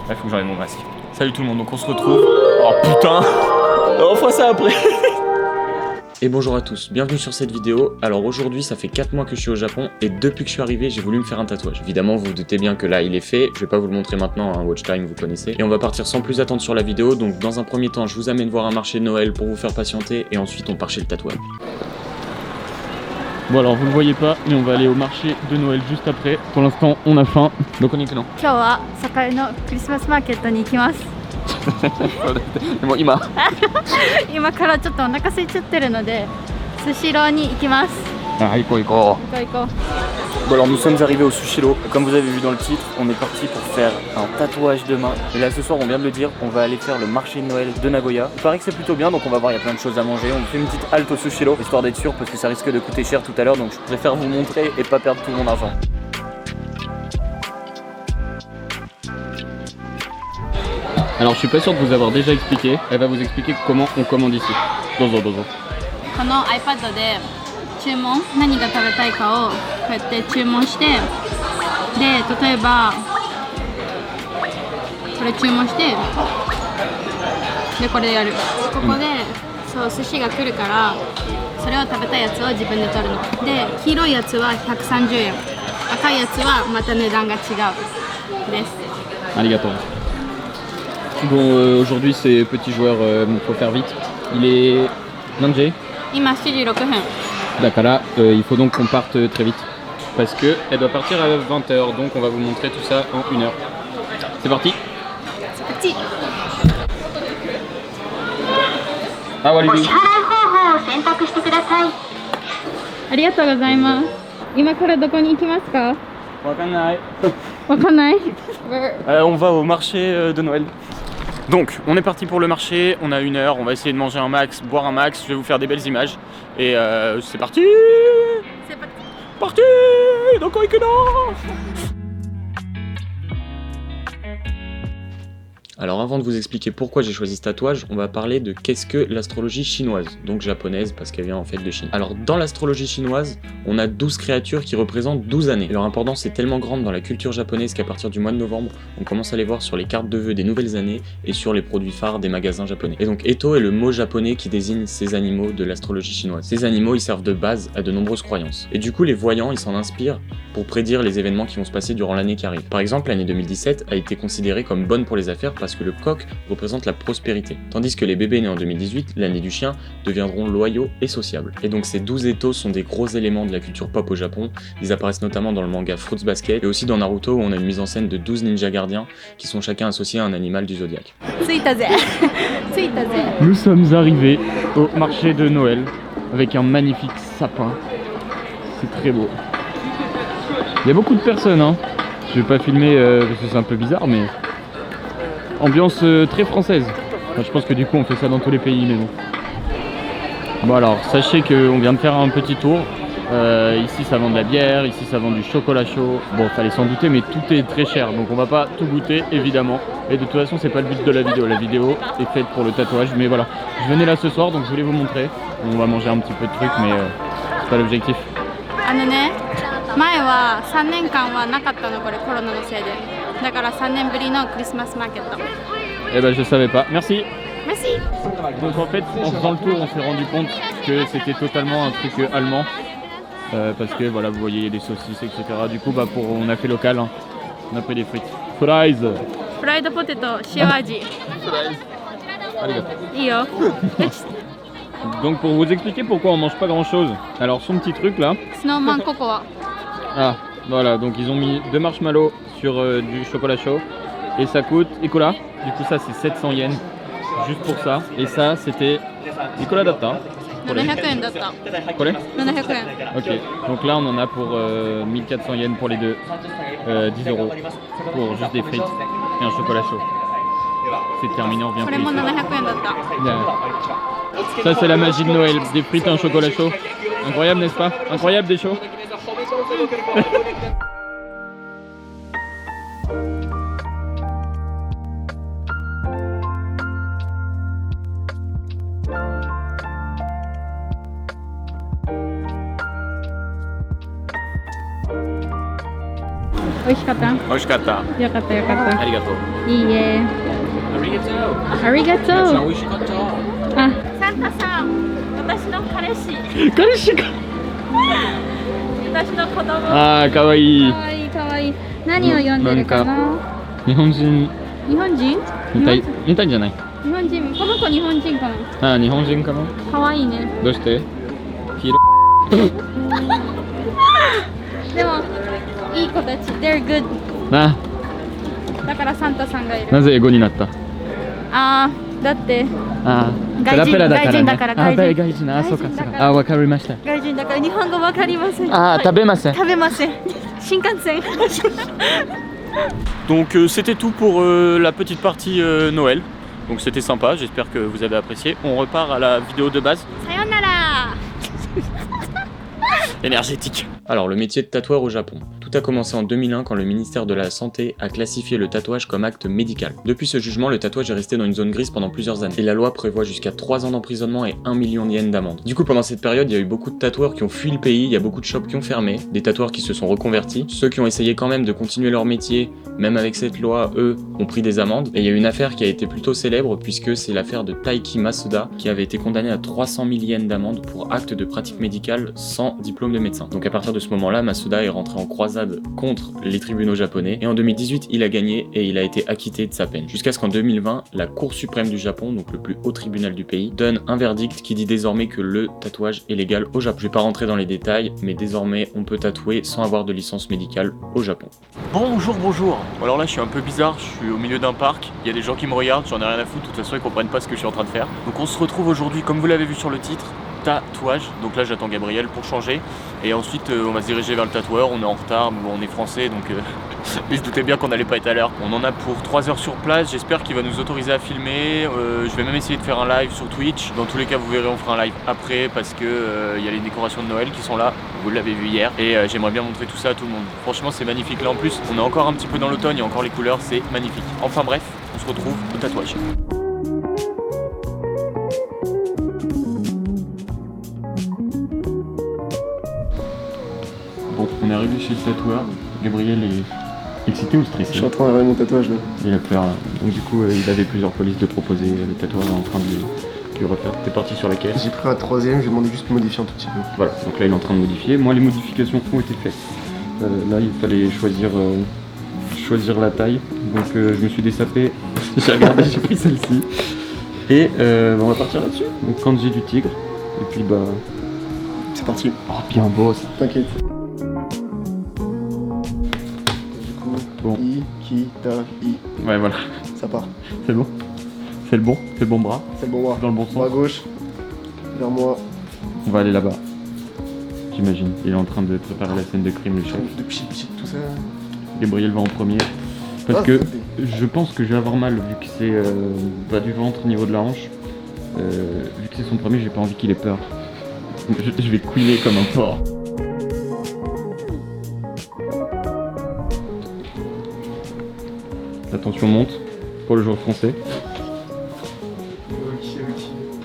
Il faut que j'enlève mon masque. Salut tout le monde, donc on se retrouve. Oh putain. On fera ça après. Et bonjour à tous, bienvenue sur cette vidéo. Alors aujourd'hui ça fait 4 mois que je suis au Japon et depuis que je suis arrivé j'ai voulu me faire un tatouage. Évidemment vous vous doutez bien que là il est fait, je vais pas vous le montrer maintenant, hein, watch time vous connaissez. Et on va partir sans plus attendre sur la vidéo, donc dans un premier temps je vous amène voir un marché de Noël pour vous faire patienter et ensuite on part chez le tatouage. Bon alors vous le voyez pas mais on va aller au marché de Noël juste après. Pour l'instant on a faim, donc on y est que non. 今日は栄のクリスマスマーケットに行きます。でも今今からちょっとお腹空いちゃってるので、スシローに行きます。Ah,行こう。行こう。 Bon alors nous sommes arrivés au Sushiro, comme vous avez vu dans le titre, on est parti pour faire un tatouage demain. Et là ce soir on vient de le dire, on va aller faire le marché de Noël de Nagoya. Il paraît que c'est plutôt bien donc on va voir, il y a plein de choses à manger. On fait une petite halte au Sushiro, histoire d'être sûr parce que ça risque de coûter cher tout à l'heure. Donc je préfère vous montrer et pas perdre tout mon argent. Alors je suis pas sûr de vous avoir déjà expliqué, elle va vous expliquer comment on commande ici. Dozo. この iPad で注文、何が食べたいかをこうやって注文して、で例えばこれ注文して、でこれやる。ここで、そう寿司が来るから、それを食べたいやつを自分で取るの。で黄色いやつは130円、赤いやつはまた値段が違うです。ありがとう。Bon, aujourd'hui c'est petit joueur, faut faire vite. Il est Nanjé. 今7時6分。 D'accord, il faut donc qu'on parte très vite. Parce que elle doit partir à 20h, donc on va vous montrer tout ça en 1 heure. C'est parti. C'est parti. Ah, Walibi. ありがとうございます。今からどこに行きますか？わかんない。 On va au marché de Noël. Donc, on est parti pour le marché, on a 1 heure, on va essayer de manger un max, boire un max, je vais vous faire des belles images. Et c'est parti. C'est parti. Parti. Donc on est que non. Alors avant de vous expliquer pourquoi j'ai choisi ce tatouage, on va parler de qu'est-ce que l'astrologie chinoise, donc japonaise parce qu'elle vient en fait de Chine. Alors dans l'astrologie chinoise, on a 12 créatures qui représentent 12 années. Et leur importance est tellement grande dans la culture japonaise qu'à partir du mois de novembre, on commence à les voir sur les cartes de vœux des nouvelles années et sur les produits phares des magasins japonais. Et donc Eto est le mot japonais qui désigne ces animaux de l'astrologie chinoise. Ces animaux, ils servent de base à de nombreuses croyances. Et du coup, les voyants, ils s'en inspirent pour prédire les événements qui vont se passer durant l'année qui arrive. Par exemple, l'année 2017 a été considérée comme bonne pour les affaires parce que le coq représente la prospérité, tandis que les bébés nés en 2018, l'année du chien, deviendront loyaux et sociables. Et donc ces 12 étos sont des gros éléments de la culture pop au Japon, ils apparaissent notamment dans le manga Fruits Basket et aussi dans Naruto où on a une mise en scène de 12 ninjas gardiens qui sont chacun associés à un animal du zodiaque. Nous sommes arrivés au marché de Noël avec un magnifique sapin, c'est très beau. Il y a beaucoup de personnes, hein. Je vais pas filmer parce que c'est un peu bizarre, mais ambiance très française. Enfin, je pense que du coup on fait ça dans tous les pays, mais bon. Bon alors, sachez qu'on vient de faire un petit tour. Ici ça vend de la bière, ici ça vend du chocolat chaud. Bon, fallait s'en douter, mais tout est très cher, donc on va pas tout goûter évidemment. Et de toute façon c'est pas le but de la vidéo. La vidéo est faite pour le tatouage, mais voilà. Je venais là ce soir, donc je voulais vous montrer. On va manger un petit peu de trucs, mais c'est pas l'objectif. 前は3年間はなかったのこれコロナのせいでだから3年ぶりのクリスマスマーケット Eh ben je savais pas, merci. Merci. Donc en fait en faisant le tour on s'est rendu compte que c'était totalement un truc allemand parce que voilà vous voyez des saucisses etc. Du coup on a fait local, hein. On a pris des frites. Fries. Fried potato, shio aji. Iyo. Donc pour vous expliquer pourquoi on mange pas grand chose, alors son petit truc là. Snowman cocoa. Ah voilà, donc ils ont mis 2 marshmallows sur du chocolat chaud et ça coûte Nicolas. Du coup ça c'est 700 yens juste pour ça et ça c'était Nicolas Data. 700 円だった。これ 700 円。 Ok, donc là on en a pour 1400 yens pour les deux, 10 € pour juste des frites et un chocolat chaud. C'est terminé, on revient これ plus. も700円だった。 Ça c'est la magie de Noël, des frites et un chocolat chaud. Incroyable n'est-ce pas? Incroyable des chauds. 美味しかった？美味しかった。よかったよかった。ありがとう。いいえ。ありがとう。ありがとう。美味しかった。あ、サンタさん、私の彼氏。彼氏か。私の子供。ああ、かわいい。かわいいかわいい。何を読んでるかな。日本人日本人？みたいんじゃない？日本人。この子日本人かな。ああ、日本人かな。かわいいね。どうして？黄色。でもいい子たち。They're good。あ、だからサンタさんがいる。なぜ英語になった？あー、だってああ、外人ペラペラだからね。外人だから外人あ、外人。あ、そうかそうか。あ、わかりました。外人だから日本語わかりません。Ah,食べません。食べません。新幹線。Donc c'était tout pour la petite partie Noël. Donc c'était sympa, j'espère que vous avez apprécié. On repart à la vidéo de base. Sayonara. Énergétique. Alors le métier de tatoueur au Japon. Tout a commencé en 2001 quand le ministère de la Santé a classifié le tatouage comme acte médical. Depuis ce jugement, le tatouage est resté dans une zone grise pendant plusieurs années. Et la loi prévoit jusqu'à 3 ans d'emprisonnement et 1 million de yens d'amende. Du coup, pendant cette période, il y a eu beaucoup de tatoueurs qui ont fui le pays, il y a beaucoup de shops qui ont fermé, des tatoueurs qui se sont reconvertis. Ceux qui ont essayé quand même de continuer leur métier, même avec cette loi, eux, ont pris des amendes. Et il y a eu une affaire qui a été plutôt célèbre puisque c'est l'affaire de Taiki Masuda qui avait été condamné à 300 000 yens d'amende pour acte de pratique médicale sans diplôme de médecin. Donc à partir de ce moment-là, Masuda est rentré en croisade contre les tribunaux japonais et en 2018 il a gagné et il a été acquitté de sa peine. Jusqu'à ce qu'en 2020, la Cour suprême du Japon, donc le plus haut tribunal du pays, donne un verdict qui dit désormais que le tatouage est légal au Japon. Je vais pas rentrer dans les détails, mais désormais on peut tatouer sans avoir de licence médicale au Japon. Bonjour. Alors là je suis un peu bizarre, je suis au milieu d'un parc, il y a des gens qui me regardent, j'en ai rien à foutre, de toute façon ils comprennent pas ce que je suis en train de faire. Donc on se retrouve aujourd'hui, comme vous l'avez vu sur le titre, tatouage. Donc là j'attends Gabriel pour changer et ensuite on va se diriger vers le tatoueur. On est en retard, mais bon, on est français donc il se doutait bien qu'on n'allait pas être à l'heure. On en a pour 3 heures sur place, j'espère qu'il va nous autoriser à filmer. Je vais même essayer de faire un live sur Twitch. Dans tous les cas vous verrez, on fera un live après parce que y a les décorations de Noël qui sont là, vous l'avez vu hier et j'aimerais bien montrer tout ça à tout le monde. Franchement c'est magnifique, là en plus on est encore un petit peu dans l'automne, il y a encore les couleurs, c'est magnifique. Enfin bref, on se retrouve au tatouage. Bon, on est arrivé chez le tatoueur. Gabriel est excité ou stressé? Je suis en train d'arrêter mon tatouage là. Il a peur. Donc du coup, il avait plusieurs polices de proposer. Le tatoueur est en train de le refaire. T'es parti sur laquelle? J'ai pris la troisième, j'ai demandé juste de modifier un tout petit peu. Voilà, donc là il est en train de modifier. Moi les modifications ont été faites. Là il fallait choisir la taille. Donc je me suis dessapé. J'ai regardé, j'ai pris celle-ci. Et on va partir là-dessus. Donc quand j'ai du tigre. Et puis bah... C'est parti. Oh bien beau ça. T'inquiète. Bon. I, ki, ta, i. Ouais voilà. Ça part. C'est bon. C'est le bon bras. C'est le bon bras. Dans le bon Bras sens. gauche. Vers moi. On va aller là-bas. J'imagine. Il est en train de préparer la scène de crime, le chef. De pchit, tout ça. Gabriel va en premier. Parce que je pense que je vais avoir mal vu que c'est bas du ventre au niveau de la hanche. Vu que c'est son premier, j'ai pas envie qu'il ait peur. Je vais couiner comme un porc. La tension monte pour le joueur français.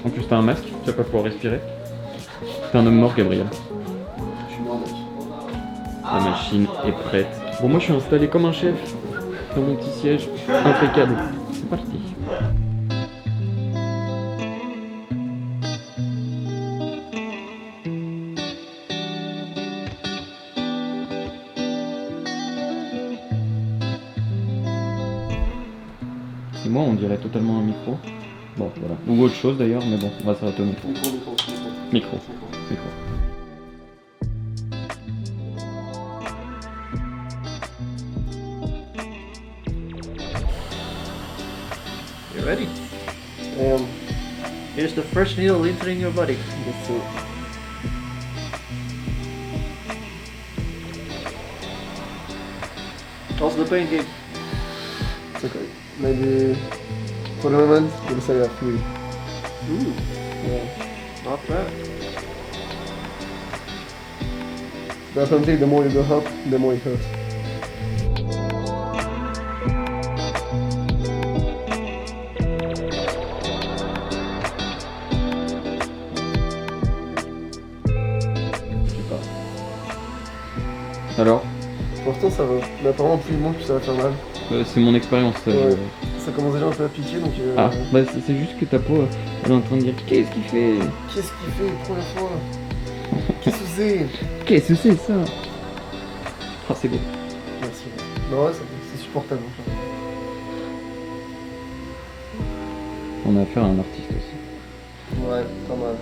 En plus t'as un masque, tu vas pas pouvoir respirer. T'es un homme mort, Gabriel. Je suis mort, mec. La machine est prête. Bon, moi je suis installé comme un chef dans mon petit siège impeccable. C'est parti. C'est moi, on dirait totalement un micro. Bon, voilà. Ou autre chose d'ailleurs, mais bon, on va s'arrêter au micro. Micro. You ready? And Here's the first needle entering your body. that's it. How's the pain, Gabe? It's okay. Maybe for the moment, we'll say that 3. Ooh, Yeah. not bad. But apparently, the more you go up, the more it hurts. Alors, Pour l'instant ça va. Mais apparemment plus il monte, plus ça va faire mal. C'est mon expérience. Ouais. Ça commence déjà un peu à piquer donc. Ah, bah c'est juste que ta peau, elle est en train de dire qu'est-ce qu'il fait. Qu'est-ce qu'il fait première fois? Qu'est-ce que c'est? Qu'est-ce que c'est ça? Ah, c'est beau. Merci. Non, ouais, c'est supportable. Enfin. On a affaire à un artiste aussi. Ouais, pas mal.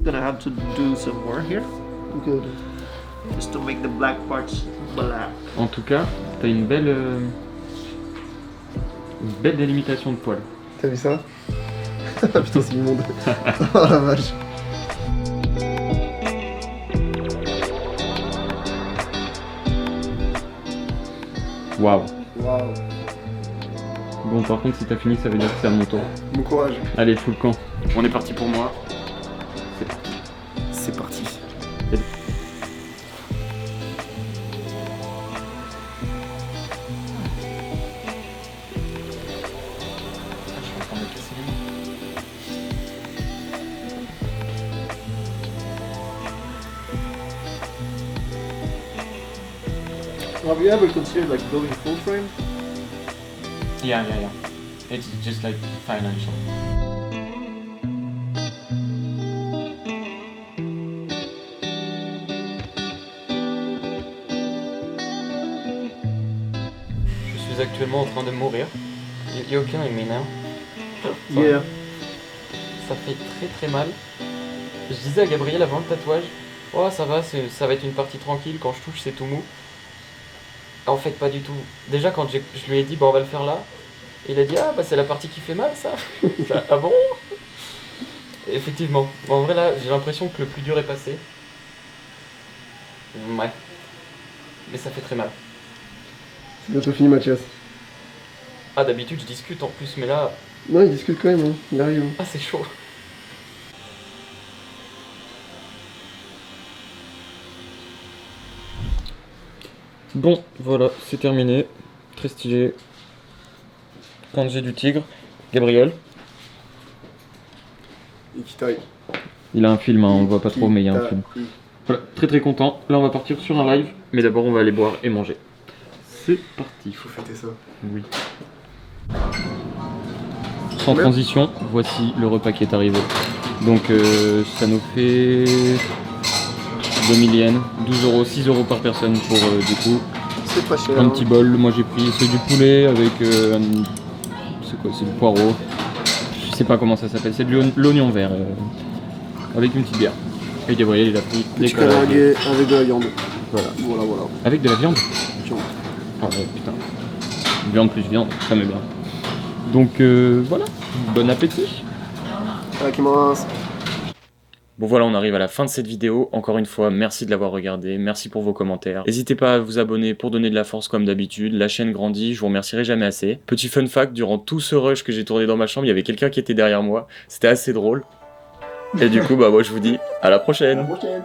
Gonna have to do some more here, Good. just to make the black parts black. En tout cas, t'as une belle délimitation de poils. T'as vu ça? Ah putain, c'est immonde. Oh la vache. Waouh. Waouh. Bon, par contre, si t'as fini, ça veut dire que c'est à mon tour. Bon courage. Allez, fous le camp. On est parti pour moi. C'est parti. Have you ever considered like going full frame? Yeah. It's just like financial. Je suis actuellement en train de mourir. You killing me now. Yeah. Ça fait très mal. Je disais à Gabriel avant le tatouage, oh ça va, ça va être une partie tranquille, quand je touche c'est tout mou. En fait pas du tout. Déjà quand je lui ai dit bah on va le faire là, il a dit ah bah c'est la partie qui fait mal ça. Ah bon? Effectivement. Bon, en vrai là j'ai l'impression que le plus dur est passé. Ouais. Mais ça fait très mal. C'est bientôt fini Mathias. Ah d'habitude je discute en plus mais là... Non, il discute quand même, hein. Il arrive. Ah c'est chaud. Bon, voilà, c'est terminé. Très stylé. Quand j'ai du tigre. Gabriel. Ikitai. Il a un film, hein, on le voit pas trop, mais il y a un film. Voilà, très content. Là, on va partir sur un live, mais d'abord, on va aller boire et manger. C'est parti. Il faut fêter ça. Oui. Sans transition, voici le repas qui est arrivé. Donc, ça nous fait 2000 yens, 12 euros, 6 euros par personne pour du coup. C'est pas cher. Un petit bol, moi j'ai pris, c'est du poulet avec c'est quoi, c'est du poireau. Je sais pas comment ça s'appelle, c'est de l'oignon vert avec une petite bière. Et Gabriel il a pris des Petit karaage avec de la viande. Voilà. Voilà. Avec de la viande. Viande. Ah ouais, putain. Viande plus viande, ça me bien. Donc voilà, bon appétit. Itadakimasu. Bon voilà, on arrive à la fin de cette vidéo. Encore une fois, merci de l'avoir regardé, merci pour vos commentaires. N'hésitez pas à vous abonner pour donner de la force comme d'habitude. La chaîne grandit, je vous remercierai jamais assez. Petit fun fact, durant tout ce rush que j'ai tourné dans ma chambre, il y avait quelqu'un qui était derrière moi. C'était assez drôle. Et du coup, bah moi je vous dis à la prochaine. À la prochaine.